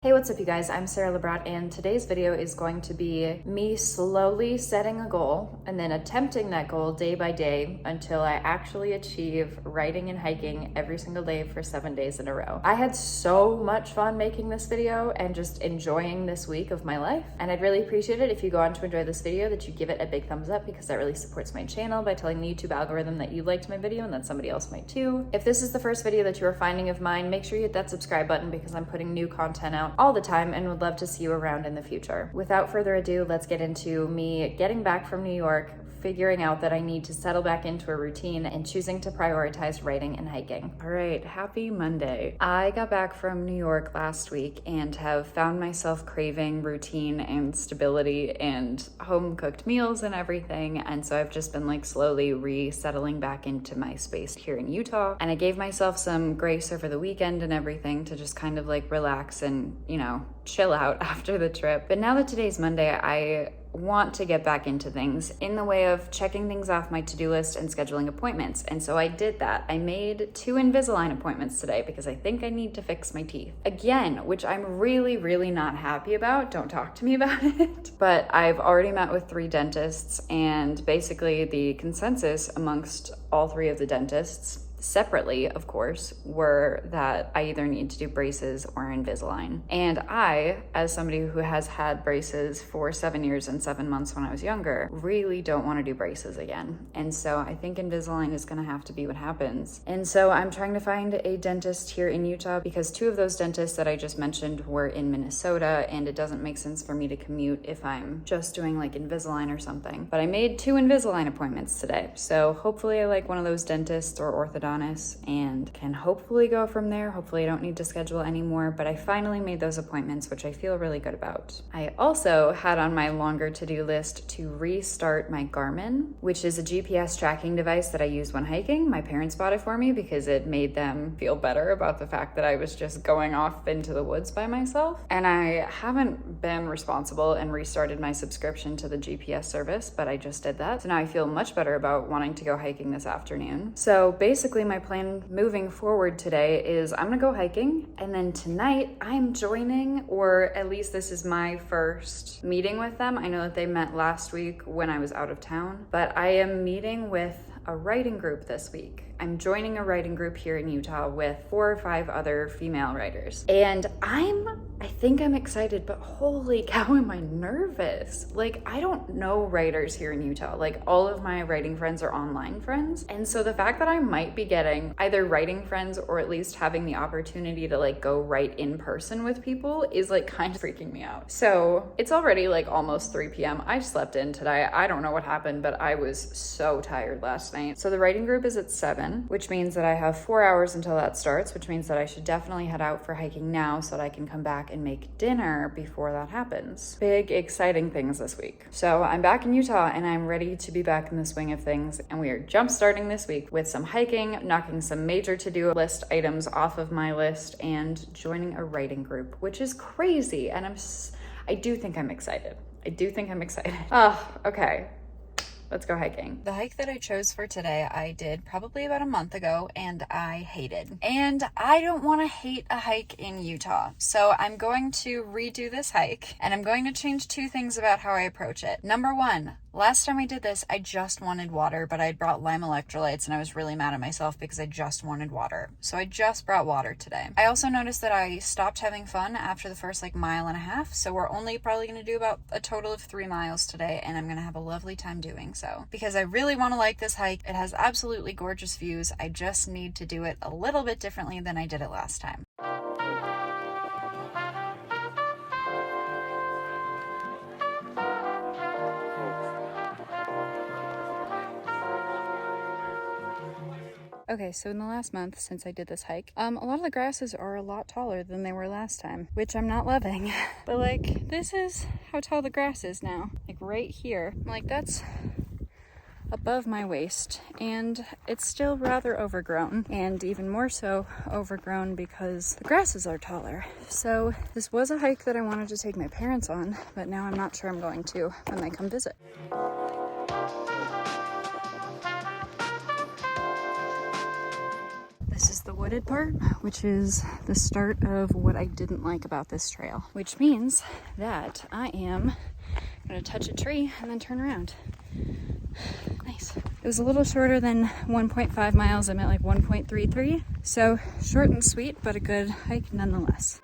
Hey, what's up you guys? I'm Sara Lubratt and today's video is going to be me slowly setting a goal and then attempting that goal day by day until I actually achieve writing and hiking every single day for 7 days in a row. I had so much fun making this video and just enjoying this week of my life, and I'd really appreciate it if you go on to enjoy this video that you give it a big thumbs up, because that really supports my channel by telling the YouTube algorithm that you liked my video and that somebody else might too. If this is the first video that you are finding of mine, make sure you hit that subscribe button because I'm putting new content out all the time and would love to see you around in the future. Without further ado, let's get into me getting back from New York, figuring out that I need to settle back into a routine and choosing to prioritize writing and hiking. All right, happy Monday. I got back from New York last week and have found myself craving routine and stability and home cooked meals and everything. And so I've just been like slowly resettling back into my space here in Utah. And I gave myself some grace over the weekend and everything to just kind of like relax and, chill out after the trip. But now that today's Monday, I want to get back into things in the way of checking things off my to-do list and scheduling appointments. And so I did that. I made 2 Invisalign appointments today because I think I need to fix my teeth again, which I'm really not happy about. Don't talk to me about it. But I've already met with 3 dentists, and basically the consensus amongst all 3 of the dentists, separately, of course, were that I either need to do braces or Invisalign. And I, as somebody who has had braces for 7 years and 7 months when I was younger, really don't want to do braces again. And so I think Invisalign is going to have to be what happens. And so I'm trying to find a dentist here in Utah because 2 of those dentists that I just mentioned were in Minnesota, and it doesn't make sense for me to commute if I'm just doing like Invisalign or something. But I made 2 Invisalign appointments today. So hopefully I like one of those dentists or orthodontists and can hopefully go from there. Hopefully I don't need to schedule anymore, but I finally made those appointments, which I feel really good about. I also had on my longer to-do list to restart my Garmin, which is a GPS tracking device that I use when hiking. My parents bought it for me because it made them feel better about the fact that I was just going off into the woods by myself. And I haven't been responsible and restarted my subscription to the GPS service, but I just did that. So now I feel much better about wanting to go hiking this afternoon. So basically my plan moving forward today is I'm gonna go hiking, and then tonight I'm joining, or at least this is my first meeting with them. I know that they met last week when I was out of town, but I am meeting with a writing group this week. I'm joining a writing group here in Utah with 4 or 5 other female writers. And I think I'm excited, but holy cow, am I nervous. Like, I don't know writers here in Utah. Like, all of my writing friends are online friends. And so the fact that I might be getting either writing friends or at least having the opportunity to like go write in person with people is like kind of freaking me out. So it's already like almost 3 p.m. I slept in today. I don't know what happened, but I was so tired last night. So the writing group is at 7, which means that I have 4 hours until that starts, which means that I should definitely head out for hiking now so that I can come back and make dinner before that happens. Big, exciting things this week. So I'm back in Utah and I'm ready to be back in the swing of things. And we are jump starting this week with some hiking, knocking some major to-do list items off of my list, and joining a writing group, which is crazy. And I do think I'm excited. Oh, okay. Let's go hiking. The hike that I chose for today, I did probably about a month ago, and I hated. And I don't want to hate a hike in Utah. So I'm going to redo this hike, and I'm going to change 2 things about how I approach it. Number 1, last time I did this, I just wanted water, but I'd brought lime electrolytes and I was really mad at myself because I just wanted water. So I just brought water today. I also noticed that I stopped having fun after the first like 1.5 miles. So we're only probably going to do about a total of 3 miles today, and I'm going to have a lovely time doing so because I really want to like this hike. It has absolutely gorgeous views. I just need to do it a little bit differently than I did it last time. Okay, so in the last month since I did this hike, a lot of the grasses are a lot taller than they were last time, which I'm not loving. But like, this is how tall the grass is now. Like right here. Like that's above my waist, and it's still rather overgrown, and even more so overgrown because the grasses are taller. So this was a hike that I wanted to take my parents on, but now I'm not sure I'm going to when they come visit. This is is the wooded part, which is the start of what I didn't like about this trail, which means that I am gonna touch a tree and then turn around. Nice. It was a little shorter than 1.5 miles. I'm at like 1.33. So short and sweet, but a good hike nonetheless.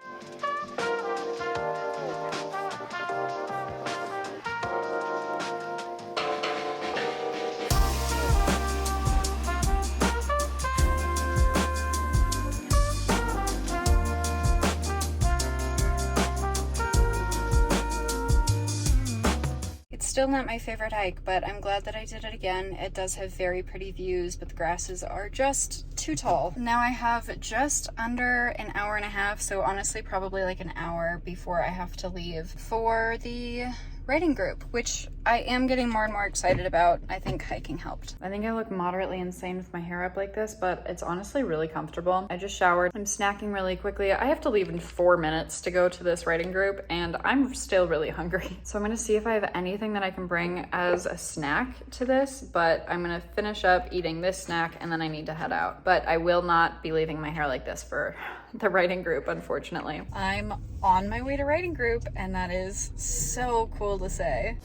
Still not my favorite hike, but I'm glad that I did it again. It does have very pretty views, but the grasses are just too tall. Now I have just under an hour and a half, so honestly probably like an hour before I have to leave for the writing group, which I am getting more and more excited about. I think hiking helped. I think I look moderately insane with my hair up like this, but it's honestly really comfortable. I just showered. I'm snacking really quickly. I have to leave in 4 minutes to go to this writing group, and I'm still really hungry. So I'm gonna see if I have anything that I can bring as a snack to this, but I'm gonna finish up eating this snack and then I need to head out. But I will not be leaving my hair like this for the writing group, unfortunately. I'm on my way to writing group, and that is so cool to say.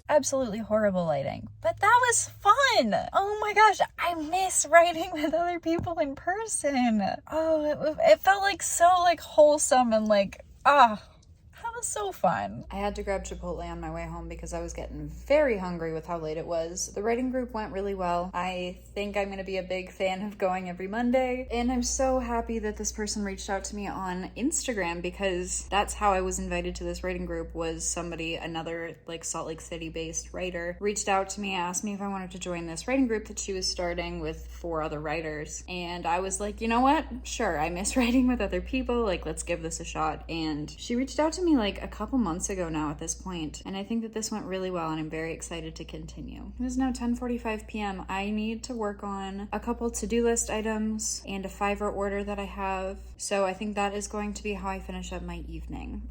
Absolutely horrible lighting, but that was fun. Oh my gosh, I miss writing with other people in person. Oh, it felt like so like wholesome and like, that was so fun. I had to grab Chipotle on my way home because I was getting very hungry with how late it was. The writing group went really well. I think I'm gonna be a big fan of going every Monday, and I'm so happy that this person reached out to me on Instagram, because that's how I was invited to this writing group. Was somebody, another like Salt Lake City based writer, reached out to me, asked me if I wanted to join this writing group that she was starting with 4 other writers, and I was like, you know what, sure, I miss writing with other people, like let's give this a shot. And she reached out to me like a couple months ago now at this point, and I think that this went really well, and I'm very excited to continue. It is now 10:45 p.m. I need to work on a couple to-do list items and a Fiverr order that I have, so I think that is going to be how I finish up my evening.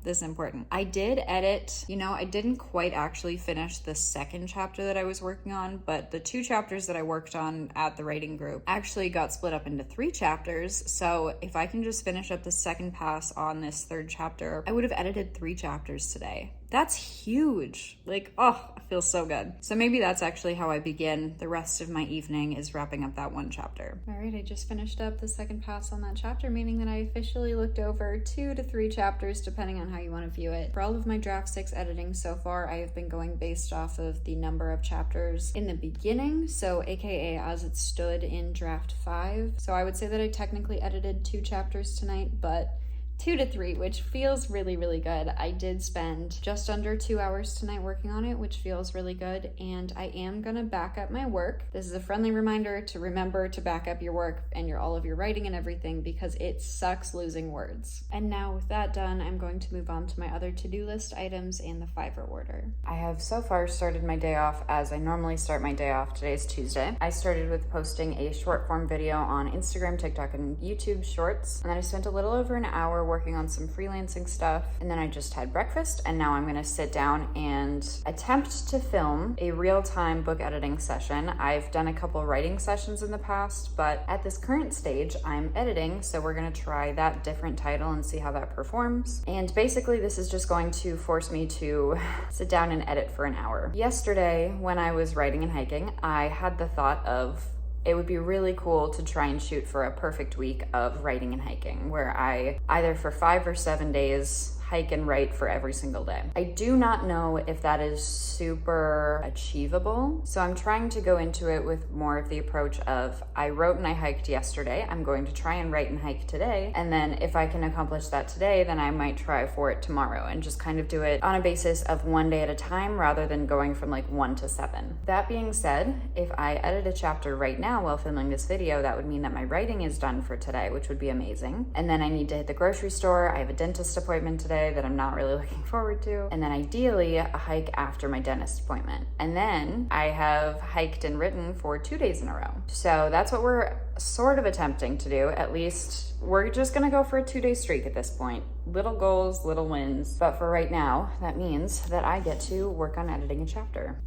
This is important. I did edit, I didn't quite actually finish the second chapter that I was working on, but the 2 chapters that I worked on at the writing group actually got split up into 3 chapters. So if I can just finish up the second pass on this 3rd chapter, I would have edited 3 chapters today. That's huge. Like, it feels so good. So maybe that's actually how I begin the rest of my evening, is wrapping up that 1 chapter. All right, I just finished up the second pass on that chapter, meaning that I officially looked over 2 to 3 chapters, depending on how you want to view it. For all of my draft 6 editing so far, I have been going based off of the number of chapters in the beginning, so AKA as it stood in draft 5. So I would say that I technically edited 2 chapters tonight, but 2 to 3, which feels really, really good. I did spend just under 2 hours tonight working on it, which feels really good, and I am gonna back up my work. This is a friendly reminder to remember to back up your work and all of your writing and everything, because it sucks losing words. And now with that done, I'm going to move on to my other to-do list items and the Fiverr order. I have so far started my day off as I normally start my day off. Today's Tuesday. I started with posting a short form video on Instagram, TikTok, and YouTube Shorts, and then I spent a little over an hour working on some freelancing stuff, and then I just had breakfast, and now I'm gonna sit down and attempt to film a real-time book editing session. I've done a couple writing sessions in the past, but at this current stage I'm editing, so we're gonna try that different title and see how that performs. And basically this is just going to force me to sit down and edit for an hour. Yesterday when I was writing and hiking, I had the thought of it would be really cool to try and shoot for a perfect week of writing and hiking, where I either for 5 or 7 days hike and write for every single day. I do not know if that is super achievable, so I'm trying to go into it with more of the approach of I wrote and I hiked yesterday, I'm going to try and write and hike today, and then if I can accomplish that today, then I might try for it tomorrow, and just kind of do it on a basis of 1 day at a time rather than going from like 1 to 7. That being said, if I edit a chapter right now while filming this video, that would mean that my writing is done for today, which would be amazing. And then I need to hit the grocery store, I have a dentist appointment today, day that I'm not really looking forward to. And then ideally a hike after my dentist appointment. And then I have hiked and written for 2 days in a row. So that's what we're sort of attempting to do. At least we're just gonna go for a 2-day streak at this point. Little goals, little wins. But for right now, that means that I get to work on editing a chapter.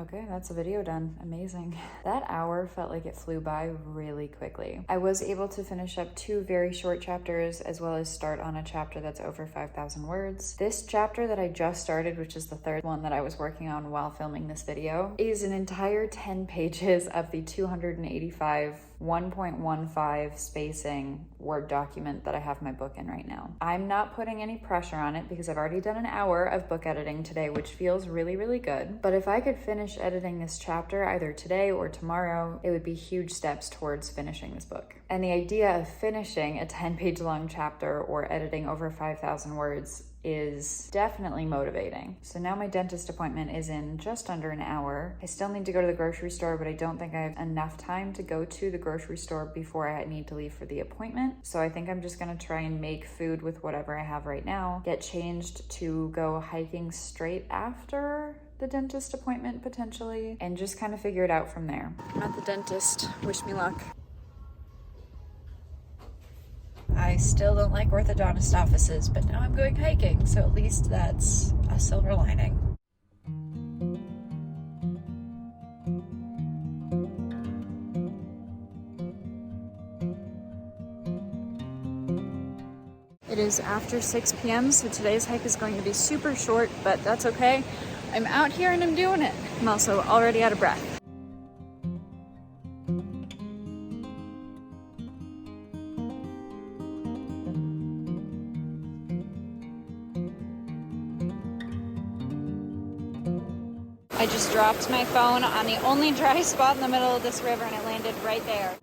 Okay, that's a video done. Amazing. That hour felt like it flew by really quickly. I was able to finish up 2 very short chapters as well as start on a chapter that's over 5,000 words. This chapter that I just started, which is the 3rd one that I was working on while filming this video, is an entire 10 pages of the 285 1.15 spacing Word document that I have my book in right now. I'm not putting any pressure on it because I've already done an hour of book editing today, which feels really, really good. But if I could finish editing this chapter either today or tomorrow, it would be huge steps towards finishing this book. And the idea of finishing a 10-page long chapter or editing over 5,000 words is definitely motivating. So now my dentist appointment is in just under an hour. I still need to go to the grocery store, but I don't think I have enough time to go to the grocery store before I need to leave for the appointment. So I think I'm just gonna try and make food with whatever I have right now, get changed to go hiking straight after the dentist appointment potentially, and just kind of figure it out from there. I'm at the dentist. Wish me luck. I still don't like orthodontist offices, but now I'm going hiking, so at least that's a silver lining. It is after 6 p.m., so today's hike is going to be super short, but that's okay. I'm out here and I'm doing it. I'm also already out of breath. I just dropped my phone on the only dry spot in the middle of this river and it landed right there.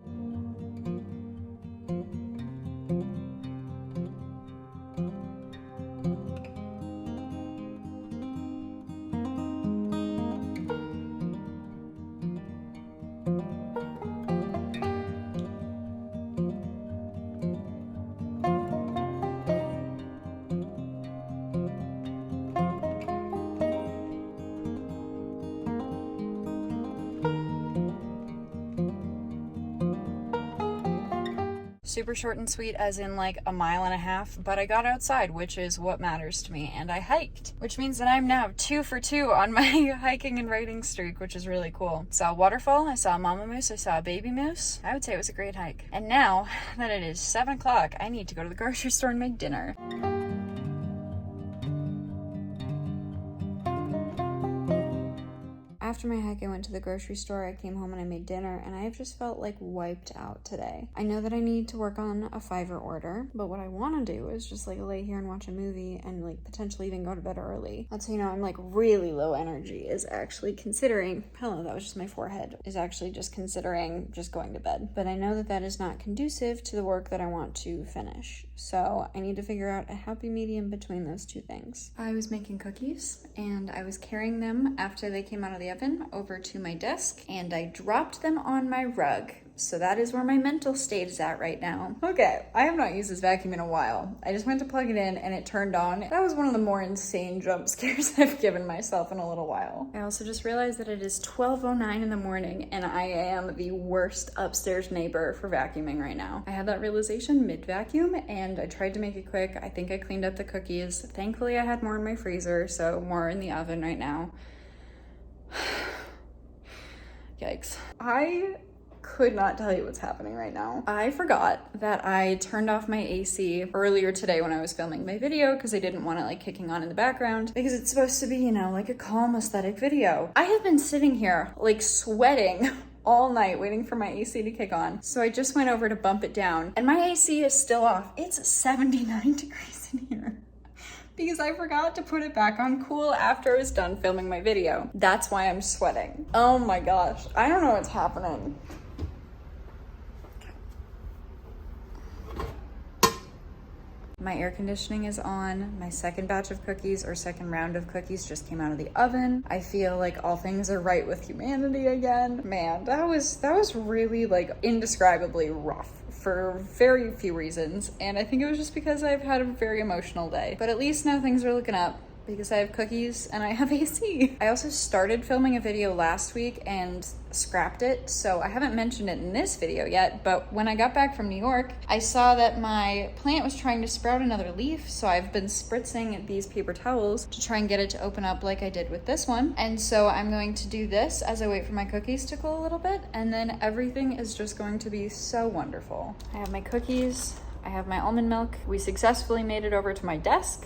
Super short and sweet, as in like a mile and a half, but I got outside, which is what matters to me, and I hiked, which means that I'm now 2 for 2 on my hiking and writing streak, which is really cool. Saw a waterfall, I saw a mama moose, I saw a baby moose. I would say it was a great hike. And now that it is 7 o'clock, I need to go to the grocery store and make dinner. After my hike, I went to the grocery store, I came home and I made dinner, and I have just felt like wiped out today. I know that I need to work on a Fiverr order, but what I want to do is just like lay here and watch a movie and like potentially even go to bed early. That's how you know I'm like really low energy, is actually considering, hello, that was just my forehead, is actually just considering just going to bed. But I know that that is not conducive to the work that I want to finish. So I need to figure out a happy medium between those two things. I was making cookies and I was carrying them after they came out of the oven over to my desk, and I dropped them on my rug. So that is where my mental state is at right now. Okay, I have not used this vacuum in a while. I just went to plug it in and it turned on. That was one of the more insane jump scares I've given myself in a little while. I also just realized that it is 12:09 in the morning and I am the worst upstairs neighbor for vacuuming right now. I had that realization mid-vacuum and I tried to make it quick. I think I cleaned up the cookies. Thankfully I had more in my freezer, so more in the oven right now. Yikes. I could not tell you what's happening right now. I forgot that I turned off my AC earlier today when I was filming my video because I didn't want it like kicking on in the background because it's supposed to be, you know, like a calm aesthetic video. I have been sitting here like sweating all night waiting for my AC to kick on. So I just went over to bump it down and my AC is still off. It's 79 degrees in here. Because I forgot to put it back on cool after I was done filming my video. That's why I'm sweating. Oh my gosh, I don't know what's happening. My air conditioning is on. My second batch of cookies, or second round of cookies, just came out of the oven. I feel like all things are right with humanity again. Man, that was really like indescribably rough for very few reasons. And I think it was just because I've had a very emotional day. But at least now things are looking up, because I have cookies and I have AC. I also started filming a video last week and scrapped it, so I haven't mentioned it in this video yet, but when I got back from New York, I saw that my plant was trying to sprout another leaf, so I've been spritzing these paper towels to try and get it to open up like I did with this one. And so I'm going to do this as I wait for my cookies to cool a little bit, and then everything is just going to be so wonderful. I have my cookies, I have my almond milk. We successfully made it over to my desk.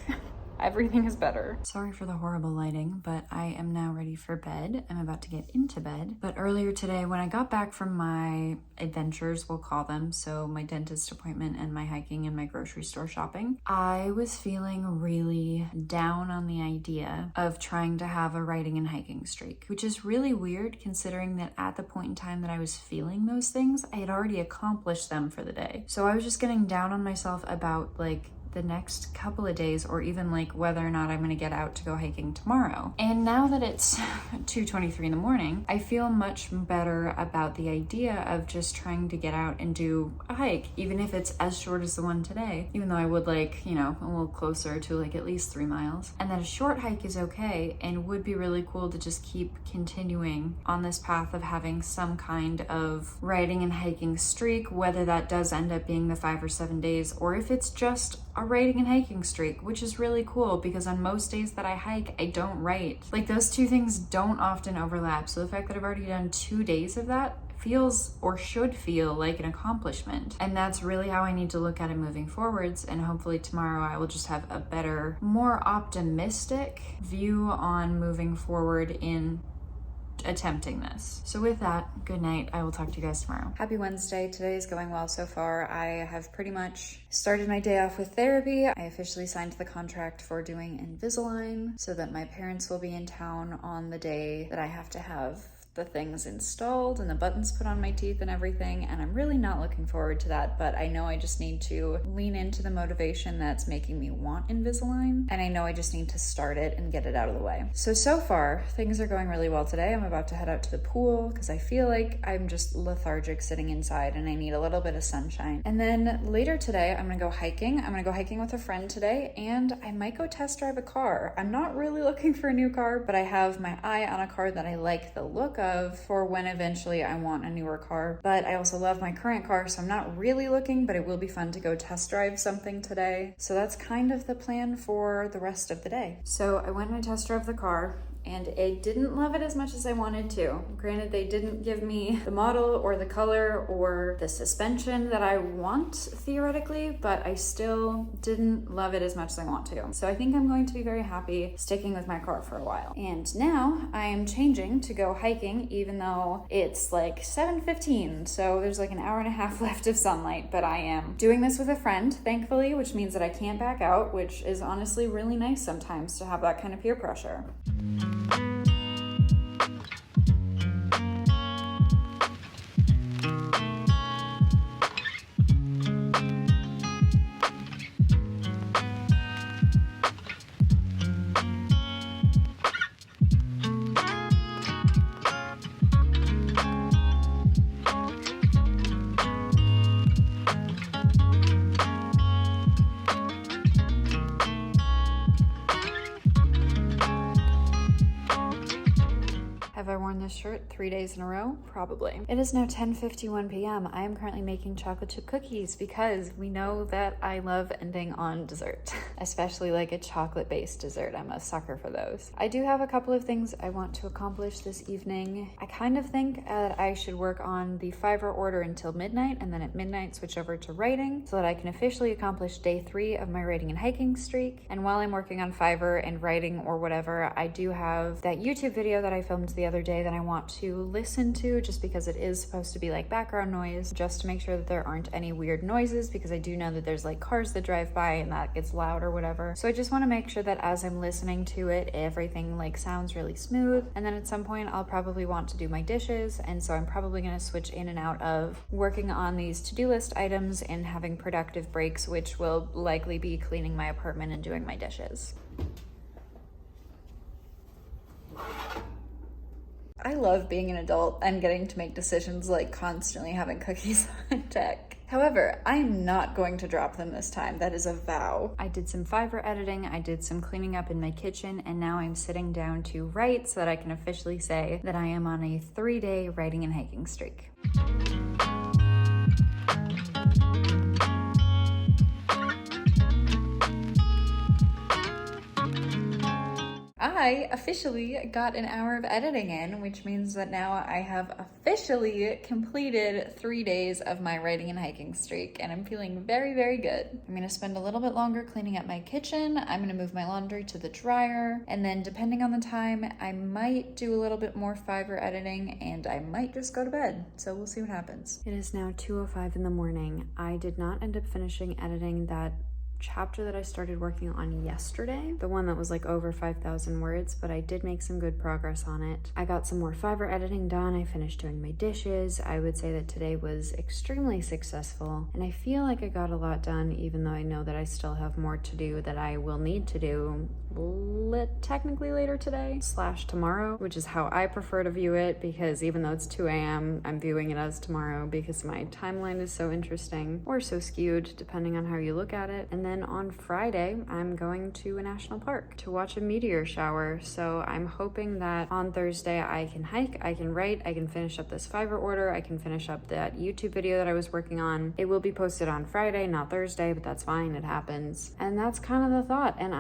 Everything is better. Sorry for the horrible lighting, but I am now ready for bed. I'm about to get into bed. But earlier today, when I got back from my adventures, we'll call them, so my dentist appointment and my hiking and my grocery store shopping, I was feeling really down on the idea of trying to have a writing and hiking streak, which is really weird considering that at the point in time that I was feeling those things, I had already accomplished them for the day. So I was just getting down on myself about like the next couple of days, or even like whether or not I'm gonna get out to go hiking tomorrow. And now that it's 2:23 in the morning, I feel much better about the idea of just trying to get out and do a hike, even if it's as short as the one today, even though I would like, you know, a little closer to like at least 3 miles. And that a short hike is okay and would be really cool to just keep continuing on this path of having some kind of writing and hiking streak, whether that does end up being the 5 or 7 days, or if it's just a writing and hiking streak, which is really cool because on most days that I hike, I don't write. Like those two things don't often overlap. So the fact that I've already done 2 days of that feels, or should feel, like an accomplishment. And that's really how I need to look at it moving forwards. And hopefully tomorrow I will just have a better, more optimistic view on moving forward in attempting this. So with that, good night. I will talk to you guys tomorrow. Happy Wednesday. Today is going well so far. I have pretty much started my day off with therapy. I officially signed the contract for doing Invisalign so that my parents will be in town on the day that I have to have the things installed and the buttons put on my teeth and everything, and I'm really not looking forward to that, but I know I just need to lean into the motivation that's making me want Invisalign, and I know I just need to start it and get it out of the way. So far, things are going really well today. I'm about to head out to the pool because I feel like I'm just lethargic sitting inside and I need a little bit of sunshine. And then later today, I'm gonna go hiking. I'm gonna go hiking with a friend today, and I might go test drive a car. I'm not really looking for a new car, but I have my eye on a car that I like the look of for when eventually I want a newer car. But I also love my current car, so I'm not really looking, but it will be fun to go test drive something today. So that's kind of the plan for the rest of the day. So I went and I test drove the car, and I didn't love it as much as I wanted to. Granted, they didn't give me the model or the color or the suspension that I want theoretically, but I still didn't love it as much as I want to. So I think I'm going to be very happy sticking with my car for a while. And now I am changing to go hiking, even though it's like 7:15, so there's like an hour and a half left of sunlight, but I am doing this with a friend, thankfully, which means that I can't back out, which is honestly really nice sometimes to have that kind of peer pressure. Have I worn this shirt 3 days in a row? Probably. It is now 10:51 p.m. I am currently making chocolate chip cookies because we know that I love ending on dessert, especially like a chocolate-based dessert. I'm a sucker for those. I do have a couple of things I want to accomplish this evening. I kind of think that I should work on the Fiverr order until midnight, and then at midnight switch over to writing so that I can officially accomplish day 3 of my writing and hiking streak. And while I'm working on Fiverr and writing or whatever, I do have that YouTube video that I filmed the other day that I I want to listen to, just because it is supposed to be like background noise, just to make sure that there aren't any weird noises, because I do know that there's like cars that drive by and that gets loud or whatever. So I just want to make sure that as I'm listening to it, everything like sounds really smooth. And then at some point I'll probably want to do my dishes, and so I'm probably going to switch in and out of working on these to-do list items and having productive breaks, which will likely be cleaning my apartment and doing my dishes. I love being an adult and getting to make decisions, like constantly having cookies on deck. However, I'm not going to drop them this time. That is a vow. I did some Fiverr editing, I did some cleaning up in my kitchen, and now I'm sitting down to write so that I can officially say that I am on a 3-day writing and hiking streak. I officially got an hour of editing in, which means that now I have officially completed 3 days of my writing and hiking streak, and I'm feeling very, very good. I'm gonna spend a little bit longer cleaning up my kitchen. I'm gonna move my laundry to the dryer, and then depending on the time, I might do a little bit more Fiverr editing, and I might just go to bed. So we'll see what happens. It is now 2:05 in the morning. I did not end up finishing editing that chapter that I started working on yesterday, the one that was like over 5,000 words, but I did make some good progress on it. I got some more Fiverr editing done. I finished doing my dishes. I would say that today was extremely successful, and I feel like I got a lot done, even though I know that I still have more to do that I will need to do technically later today / tomorrow, which is how I prefer to view it, because even though it's 2 a.m., I'm viewing it as tomorrow because my timeline is so interesting, or so skewed, depending on how you look at it. And then on Friday, I'm going to a national park to watch a meteor shower. So I'm hoping that on Thursday I can hike, I can write, I can finish up this Fiverr order, I can finish up that YouTube video that I was working on. It will be posted on Friday, not Thursday, but that's fine, it happens. And that's kind of the thought. And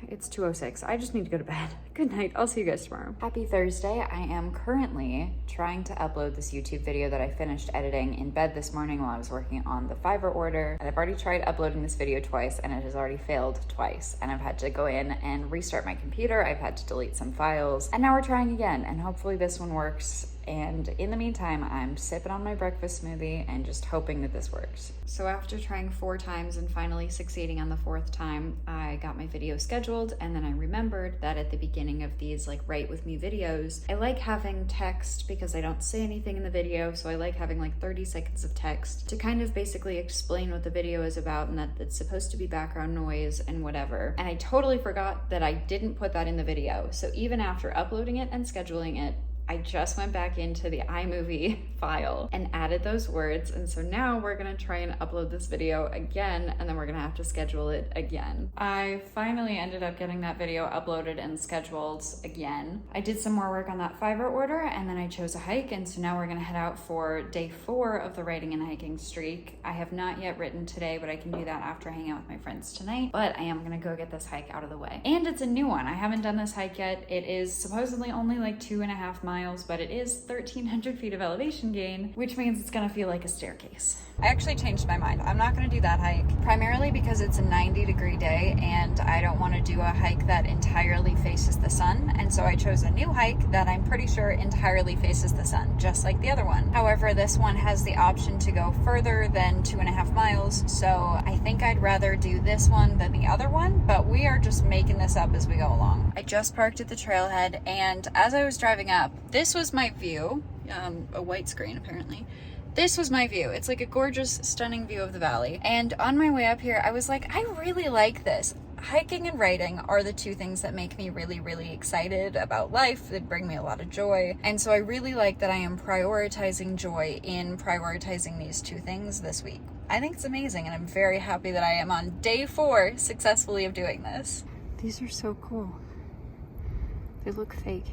it's 2:06. I just need to go to bed. Good night. I'll see you guys tomorrow. Happy Thursday. I am currently trying to upload this YouTube video that I finished editing in bed this morning while I was working on the Fiverr order. And I've already tried uploading this video twice, and it has already failed twice. And I've had to go in and restart my computer. I've had to delete some files. And now we're trying again, and hopefully this one works. And in the meantime, I'm sipping on my breakfast smoothie and just hoping that this works. So after trying 4 times and finally succeeding on the 4th time, I got my video scheduled, and then I remembered that at the beginning of these like write with me videos, I like having text because I don't say anything in the video, so I like having like 30 seconds of text to kind of basically explain what the video is about, and that it's supposed to be background noise and whatever. And I totally forgot that I didn't put that in the video. So even after uploading it and scheduling it, I just went back into the iMovie file and added those words. And so now we're gonna try and upload this video again, and then we're gonna have to schedule it again. I finally ended up getting that video uploaded and scheduled again. I did some more work on that Fiverr order, and then I chose a hike. And so now we're gonna head out for day 4 of the writing and hiking streak. I have not yet written today, but I can do that after hanging out with my friends tonight. But I am gonna go get this hike out of the way. And it's a new one. I haven't done this hike yet. It is supposedly only like 2.5 miles, but it is 1,300 feet of elevation gain, which means it's gonna feel like a staircase. I actually changed my mind. I'm not gonna do that hike, primarily because it's a 90-degree day and I don't wanna do a hike that entirely faces the sun. And so I chose a new hike that I'm pretty sure entirely faces the sun, just like the other one. However, this one has the option to go further than 2.5 miles. So I think I'd rather do this one than the other one, but we are just making this up as we go along. I just parked at the trailhead, and as I was driving up, this was my view, a white screen apparently. This was my view. It's like a gorgeous, stunning view of the valley. And on my way up here, I was like, I really like this. Hiking and writing are the 2 things that make me really, really excited about life, that bring me a lot of joy. And so I really like that I am prioritizing joy in prioritizing these 2 things this week. I think it's amazing, and I'm very happy that I am on day 4 successfully of doing this. These are so cool. They look fake.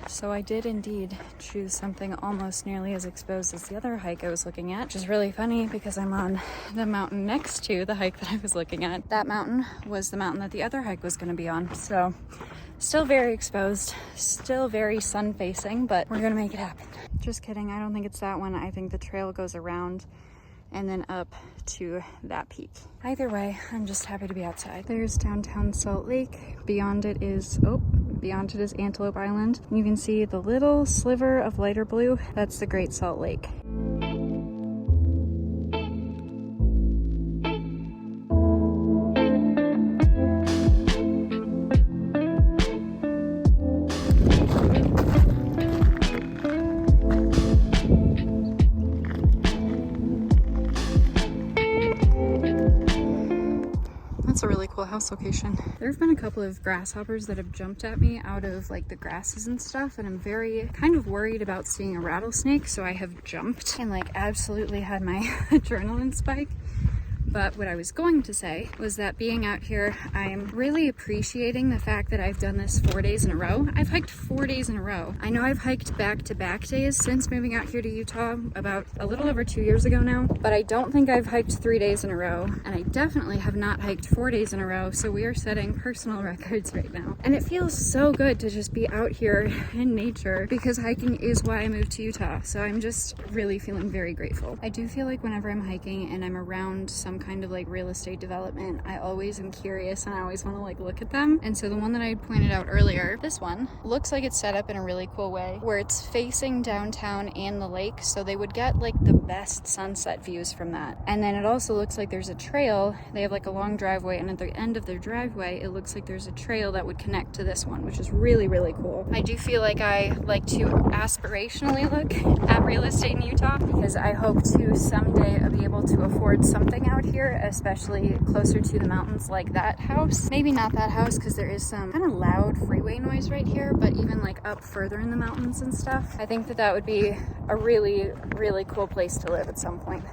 So I did indeed choose something almost nearly as exposed as the other hike I was looking at, which is really funny because I'm on the mountain next to the hike that I was looking at. That mountain was the mountain that the other hike was going to be on. So still very exposed, still very sun facing, but we're going to make it happen. Just kidding. I don't think it's that one. I think the trail goes around and then up to that peak. Either way, I'm just happy to be outside. There's downtown Salt Lake. Beyond it is, beyond it is Antelope Island. You can see the little sliver of lighter blue. That's the Great Salt Lake. That's a really cool house location. There have been a couple of grasshoppers that have jumped at me out of like the grasses and stuff, and I'm very kind of worried about seeing a rattlesnake, so I have jumped and like absolutely had my adrenaline spike. But what I was going to say was that being out here, I'm really appreciating the fact that I've done this 4 days in a row. I've hiked 4 days in a row. I know I've hiked back-to-back days since moving out here to Utah about a little over 2 years ago now, but I don't think I've hiked 3 days in a row, and I definitely have not hiked 4 days in a row, so we are setting personal records right now. And it feels so good to just be out here in nature, because hiking is why I moved to Utah, so I'm just really feeling very grateful. I do feel like whenever I'm hiking and I'm around some kind of like real estate development, I always am curious and I always want to like look at them. And so the one that I pointed out earlier, this one looks like it's set up in a really cool way where it's facing downtown and the lake, so they would get like the best sunset views from that. And then it also looks like there's a trail. They have like a long driveway, and at the end of their driveway it looks like there's a trail that would connect to this one, which is really, really cool. I do feel like I like to aspirationally look at real estate in Utah, because I hope to someday be able to afford something out here, especially closer to the mountains like that house. Maybe not that house, because there is some kind of loud freeway noise right here, but even like up further in the mountains and stuff, I think that that would be a really, really cool place to live at some point.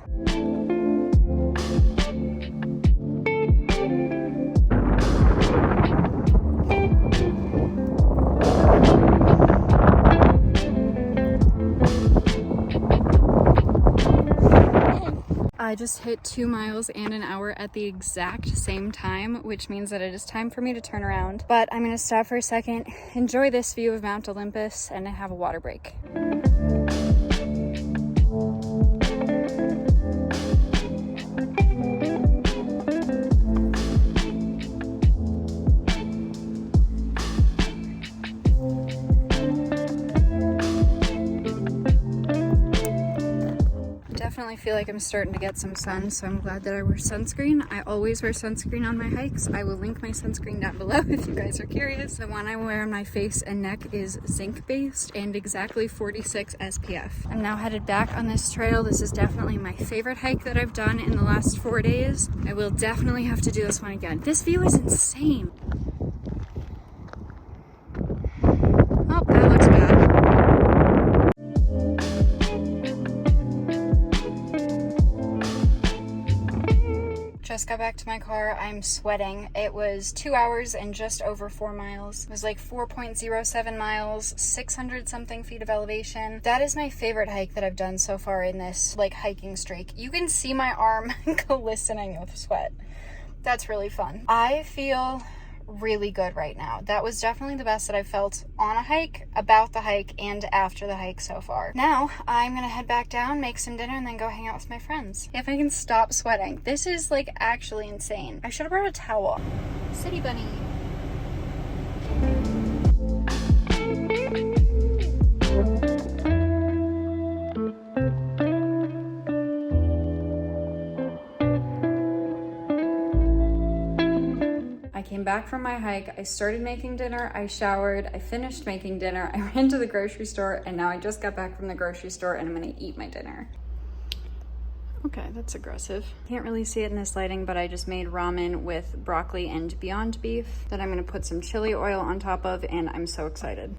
I just hit 2 miles and an hour at the exact same time, which means that it is time for me to turn around. But I'm gonna stop for a second, enjoy this view of Mount Olympus, and have a water break. I feel like I'm starting to get some sun, so I'm glad that I wear sunscreen. I always wear sunscreen on my hikes. I will link my sunscreen down below if you guys are curious. The one I wear on my face and neck is zinc based and exactly 46 SPF. I'm now headed back on this trail. This is definitely my favorite hike that I've done in the last 4 days. I will definitely have to do this one again. This view is insane. Oh, that looks bad. Just got back to my car. I'm sweating. It was 2 hours and just over 4 miles. It was like 4.07 miles, 600 something feet of elevation. That is my favorite hike that I've done so far in this like hiking streak. You can see my arm glistening with sweat. That's really fun. I feel really good right now. That was definitely the best that I've felt on a hike, about the hike, and after the hike so far. Now I'm gonna head back down, make some dinner, and then go hang out with my friends. If I can stop sweating. This is like actually insane. I should have brought a towel. City bunny. I came back from my hike, I started making dinner, I showered, I finished making dinner, I ran to the grocery store, and now I just got back from the grocery store and I'm gonna eat my dinner. Okay, that's aggressive. Can't really see it in this lighting, but I just made ramen with broccoli and Beyond Beef that I'm gonna put some chili oil on top of, and I'm so excited.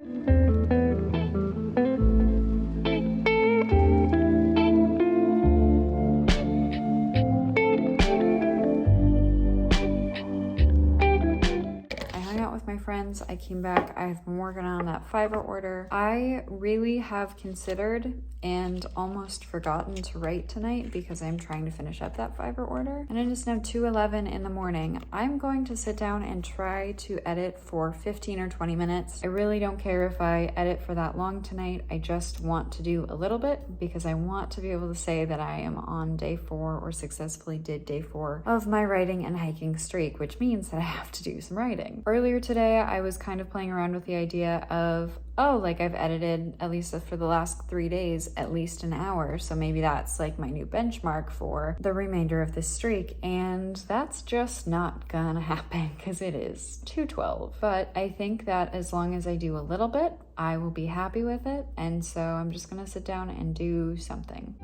Friends, I came back. I've been working on that fiber order. I really have considered and almost forgotten to write tonight because I'm trying to finish up that fiber order, and it is now 2:11 in the morning. I'm going to sit down and try to edit for 15 or 20 minutes. I really don't care if I edit for that long tonight. I just want to do a little bit because I want to be able to say that I am on day 4 or successfully did day 4 of my writing and hiking streak, which means that I have to do some writing. Earlier today, I was kind kind of playing around with the idea of, oh, like I've edited, at least for the last 3 days, at least an hour. So maybe that's like my new benchmark for the remainder of this streak. And that's just not gonna happen because it is 2:12. But I think that as long as I do a little bit, I will be happy with it. And so I'm just gonna sit down and do something.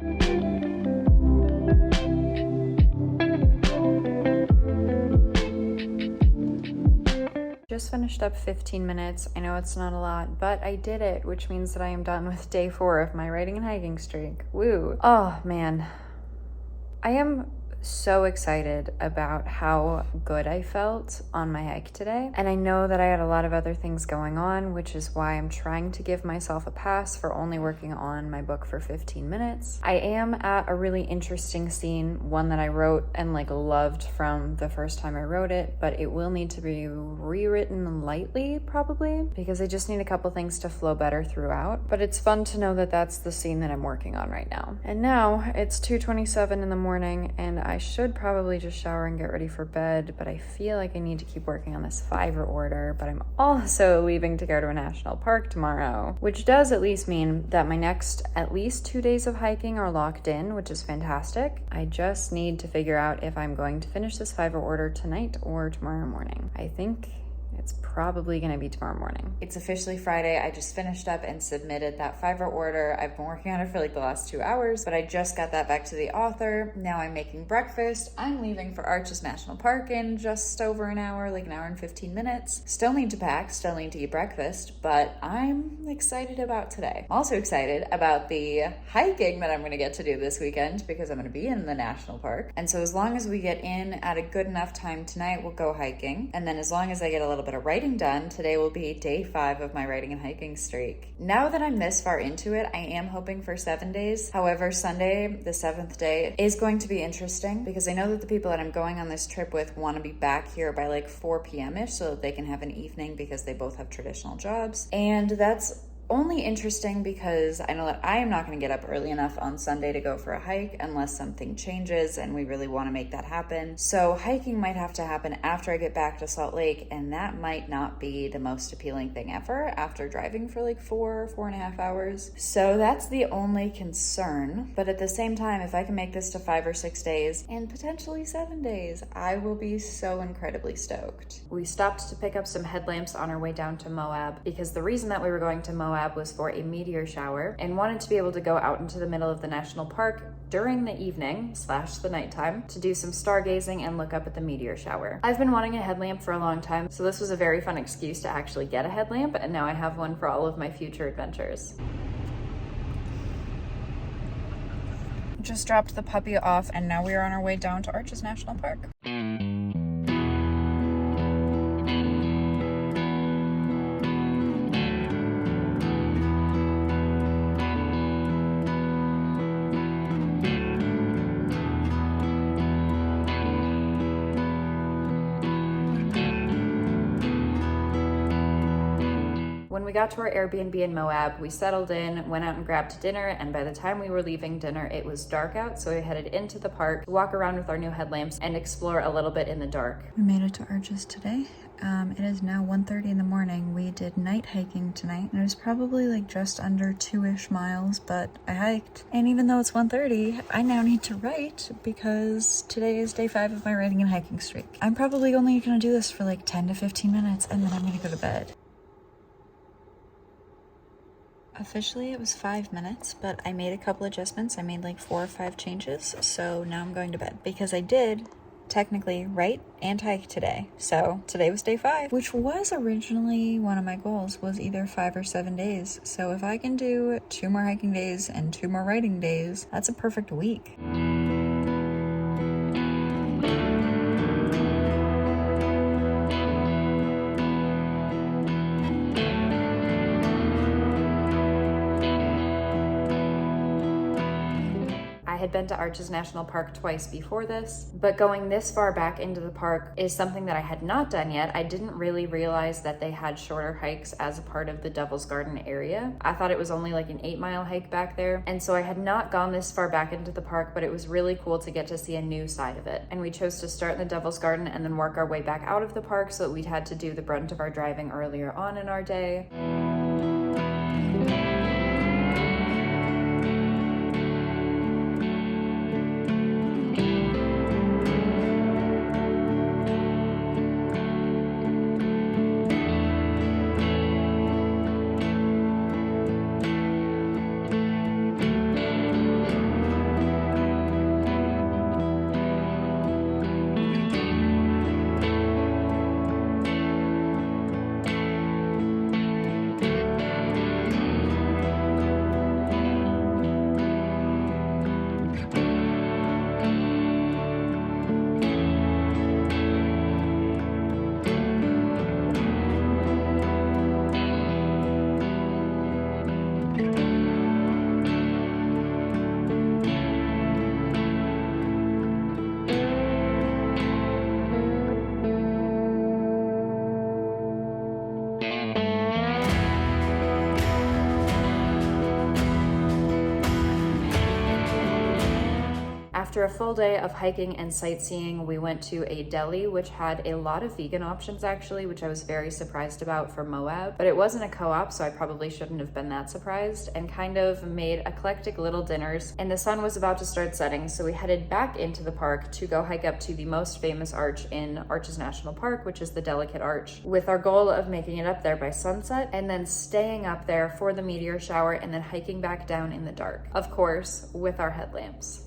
Just finished up 15 minutes. I know it's not a lot, but I did it, which means that I am done with day 4 of my writing and hiking streak. Woo. Oh man. I am so excited about how good I felt on my hike today. And I know that I had a lot of other things going on, which is why I'm trying to give myself a pass for only working on my book for 15 minutes. I am at a really interesting scene, one that I wrote and like loved from the first time I wrote it, but it will need to be rewritten lightly probably because I just need a couple things to flow better throughout. But it's fun to know that that's the scene that I'm working on right now. And now it's 2:27 in the morning and I should probably just shower and get ready for bed, but I feel like I need to keep working on this Fiverr order. But I'm also leaving to go to a national park tomorrow, which does at least mean that my next at least 2 days of hiking are locked in, which is fantastic. I just need to figure out if I'm going to finish this Fiverr order tonight or tomorrow morning. I think it's probably gonna be tomorrow morning. It's officially Friday. I just finished up and submitted that Fiverr order. I've been working on it for like the last 2 hours, but I just got that back to the author. Now I'm making breakfast. I'm leaving for Arches National Park in just over an hour, like an hour and 15 minutes. Still need to pack, still need to eat breakfast, but I'm excited about today. I'm also excited about the hiking that I'm gonna get to do this weekend because I'm gonna be in the national park. And so as long as we get in at a good enough time tonight, we'll go hiking. And then as long as I get a little bit of writing done, today will be day 5 of my writing and hiking streak. Now that I'm this far into it, I am hoping for 7 days. However, Sunday, the 7th day, is going to be interesting because I know that the people that I'm going on this trip with want to be back here by like 4 p.m.-ish so that they can have an evening because they both have traditional jobs. And that's only interesting because I know that I am not going to get up early enough on Sunday to go for a hike unless something changes and we really want to make that happen. So hiking might have to happen after I get back to Salt Lake, and that might not be the most appealing thing ever after driving for like 4.5 hours. So that's the only concern. But at the same time, if I can make this to 5 or 6 days and potentially 7 days, I will be so incredibly stoked. We stopped to pick up some headlamps on our way down to Moab because the reason that we were going to Moab was for a meteor shower and wanted to be able to go out into the middle of the national park during the evening / the nighttime to do some stargazing and look up at the meteor shower. I've been wanting a headlamp for a long time, so this was a very fun excuse to actually get a headlamp, and now I have one for all of my future adventures. Just dropped the puppy off and now we are on our way down to Arches National Park. When we got to our Airbnb in Moab, we settled in, went out and grabbed dinner, and by the time we were leaving dinner, it was dark out, so we headed into the park to walk around with our new headlamps and explore a little bit in the dark. We made it to Arches today. It is now 1:30 in the morning. We did night hiking tonight, and it was probably like just under 2-ish miles, but I hiked. And even though it's 1:30, I now need to write because today is day 5 of my writing and hiking streak. I'm probably only gonna do this for like 10 to 15 minutes, and then I'm gonna go to bed. Officially it was 5 minutes, but I made a couple adjustments. I made like 4 or 5 changes, so now I'm going to bed because I did technically write and hike today. So today was day 5, which was originally one of my goals, was either 5 or 7 days. So if I can do 2 more hiking days and 2 more writing days, that's a perfect week. I had been to Arches National Park twice before this, but going this far back into the park is something that I had not done yet. I didn't really realize that they had shorter hikes as a part of the Devil's Garden area. I thought it was only like an 8-mile hike back there, and so I had not gone this far back into the park, but it was really cool to get to see a new side of it. And we chose to start in the Devil's Garden and then work our way back out of the park so that we'd had to do the brunt of our driving earlier on in our day. After a full day of hiking and sightseeing, we went to a deli which had a lot of vegan options actually, which I was very surprised about for Moab, but it wasn't a co-op, so I probably shouldn't have been that surprised, and kind of made eclectic little dinners. And the sun was about to start setting, so we headed back into the park to go hike up to the most famous arch in Arches National Park, which is the Delicate Arch, with our goal of making it up there by sunset and then staying up there for the meteor shower and then hiking back down in the dark, of course with our headlamps.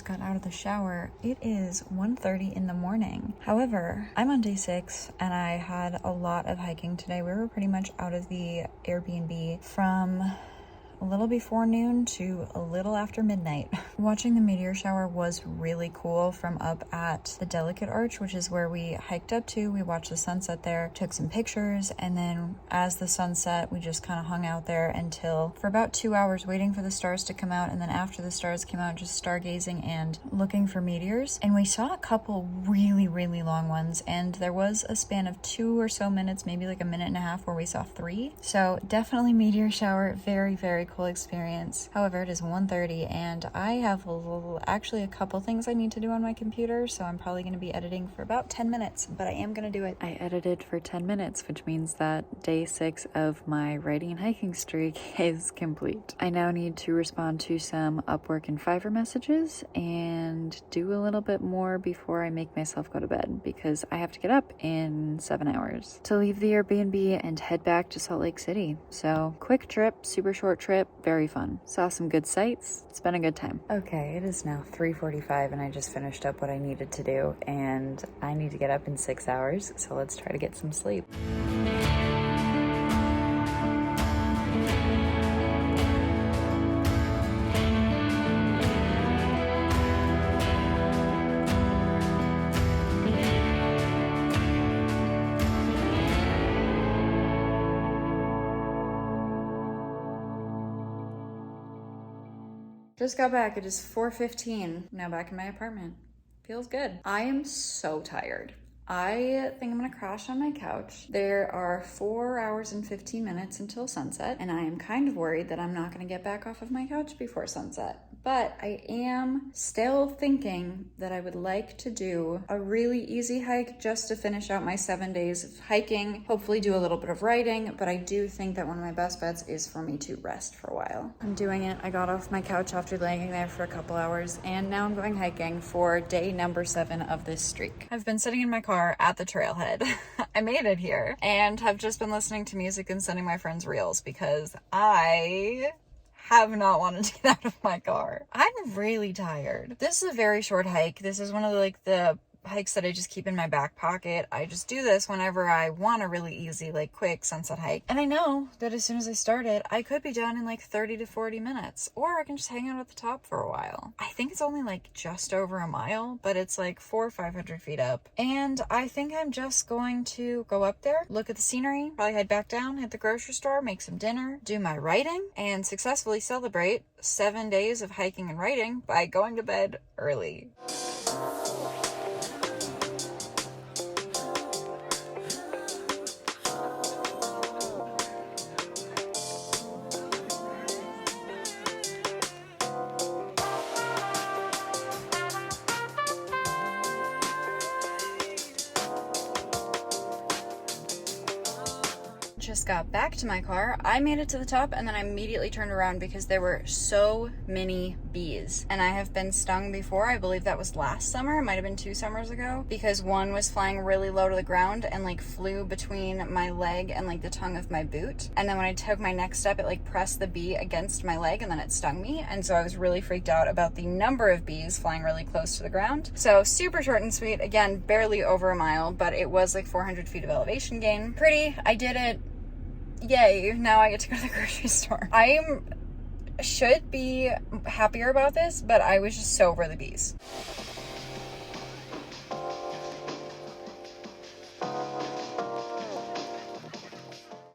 Got out of the shower. It is 1:30 in the morning. However, I'm on day 6 and I had a lot of hiking today. We were pretty much out of the Airbnb from a little before noon to a little after midnight. Watching the meteor shower was really cool from up at the Delicate Arch, which is where we hiked up to. We watched the sunset there, took some pictures, and then as the sun set, we just kind of hung out there until for about 2 hours waiting for the stars to come out, and then after the stars came out, just stargazing and looking for meteors. And we saw a couple really, really long ones, and there was a span of 2 or so minutes, maybe like a minute and a half, where we saw 3. So definitely meteor shower, very, very cool experience. However, it is 1:30 and I have actually a couple things I need to do on my computer, so I'm probably going to be editing for about 10 minutes, but I am going to do it. I edited for 10 minutes, which means that day 6 of my writing and hiking streak is complete. I now need to respond to some Upwork and Fiverr messages and do a little bit more before I make myself go to bed, because I have to get up in 7 hours to leave the Airbnb and head back to Salt Lake City. So quick trip, super short trip, very fun. Saw some good sights. It's been a good time. Okay, it is now 3:45 and I just finished up what I needed to do, and I need to get up in 6 hours, so let's try to get some sleep. Just got back. It is 4:15. Now back in my apartment. Feels good. I am so tired. I think I'm gonna crash on my couch. There are 4 hours and 15 minutes until sunset, and I am kind of worried that I'm not gonna get back off of my couch before sunset. but I am still thinking that I would like to do a really easy hike just to finish out my 7 days of hiking, hopefully do a little bit of writing, but I do think that one of my best bets is for me to rest for a while. I'm doing it. I got off my couch after laying there for a couple hours, and now I'm going hiking for day number 7 of this streak. I've been sitting in my car at the trailhead. I made it here and have just been listening to music and sending my friends reels because I have not wanted to get out of my car. I'm really tired. This is a very short hike. This is one of the hikes that I just keep in my back pocket. I just do this whenever I want a really easy, quick sunset hike. And I know that as soon as I start it, I could be done in 30 to 40 minutes, or I can just hang out at the top for a while. I think it's only just over a mile, but it's 400 or 500 feet up. And I think I'm just going to go up there, look at the scenery, probably head back down, hit the grocery store, make some dinner, do my writing, and successfully celebrate 7 days of hiking and writing by going to bed early. Just got back to my car. I made it to the top and then I immediately turned around because there were so many bees. And I have been stung before. I believe that was last summer. It might have been 2 summers ago, because one was flying really low to the ground and flew between my leg and the tongue of my boot. And then when I took my next step, it pressed the bee against my leg and then it stung me. And so I was really freaked out about the number of bees flying really close to the ground. So super short and sweet. Again, barely over a mile, but it was 400 feet of elevation gain. Pretty. I did it. Yay, now I get to go to the grocery store. I should be happier about this, but I was just so over the bees.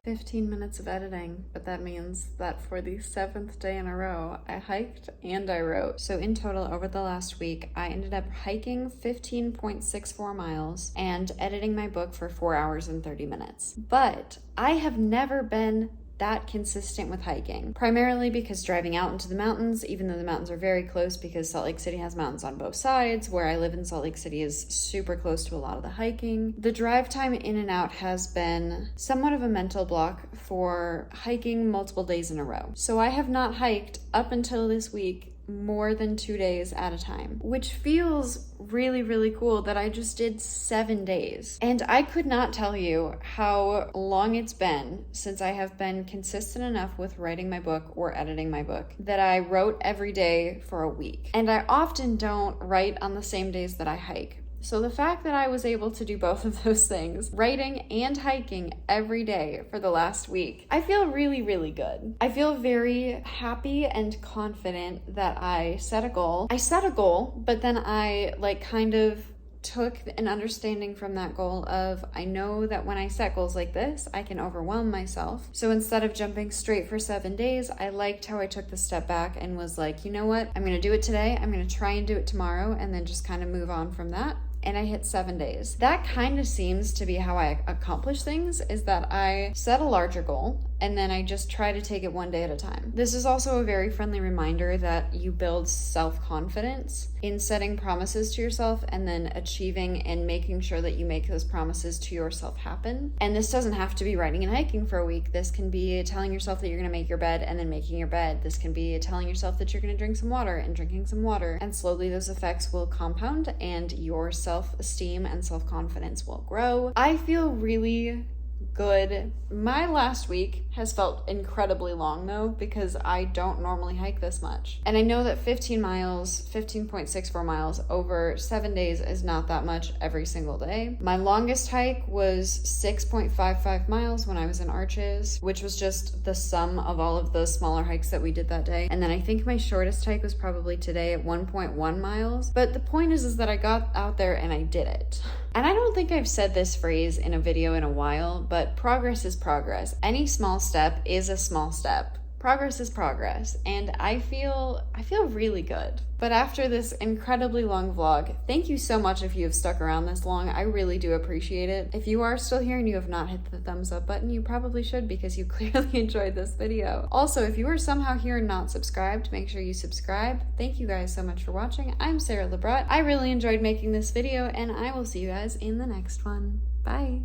15 minutes of editing, but that means that for the 7th day in a row, I hiked and I wrote. So in total, over the last week, I ended up hiking 15.64 miles and editing my book for 4 hours and 30 minutes. But I have never been that consistent with hiking, primarily because driving out into the mountains, even though the mountains are very close because Salt Lake City has mountains on both sides, where I live in Salt Lake City is super close to a lot of the hiking. The drive time in and out has been somewhat of a mental block for hiking multiple days in a row. So I have not hiked up until this week more than 2 days at a time, which feels really, really cool that I just did 7 days. And I could not tell you how long it's been since I have been consistent enough with writing my book or editing my book that I wrote every day for a week. And I often don't write on the same days that I hike. So the fact that I was able to do both of those things, writing and hiking every day for the last week, I feel really, really good. I feel very happy and confident that I set a goal. I set a goal, but then I kind of took an understanding from that goal of, I know that when I set goals like this, I can overwhelm myself. So instead of jumping straight for 7 days, I liked how I took the step back and was like, you know what? I'm going to do it today. I'm going to try and do it tomorrow, and then just kind of move on from that. And I hit 7 days. That kind of seems to be how I accomplish things, is that I set a larger goal and then I just try to take it one day at a time. This is also a very friendly reminder that you build self-confidence in setting promises to yourself and then achieving and making sure that you make those promises to yourself happen. And this doesn't have to be writing and hiking for a week. This can be telling yourself that you're going to make your bed and then making your bed. This can be telling yourself that you're going to drink some water and drinking some water. And slowly those effects will compound and your self-esteem and self-confidence will grow. I feel really good. My last week has felt incredibly long though, because I don't normally hike this much. And I know that 15.64 miles over 7 days is not that much every single day. My longest hike was 6.55 miles when I was in Arches, which was just the sum of all of the smaller hikes that we did that day. And then I think my shortest hike was probably today at 1.1 miles. But the point is that I got out there and I did it. And I don't think I've said this phrase in a video in a while, but progress is progress. Any small step is a small step. progress is progress, and I feel really good. But after this incredibly long vlog, thank you so much if you have stuck around this long. I really do appreciate it. If you are still here and you have not hit the thumbs up button, you probably should because you clearly enjoyed this video. Also, if you are somehow here and not subscribed, make sure you subscribe. Thank you guys so much for watching. I'm Sara Lubratt. I really enjoyed making this video, and I will see you guys in the next one. Bye.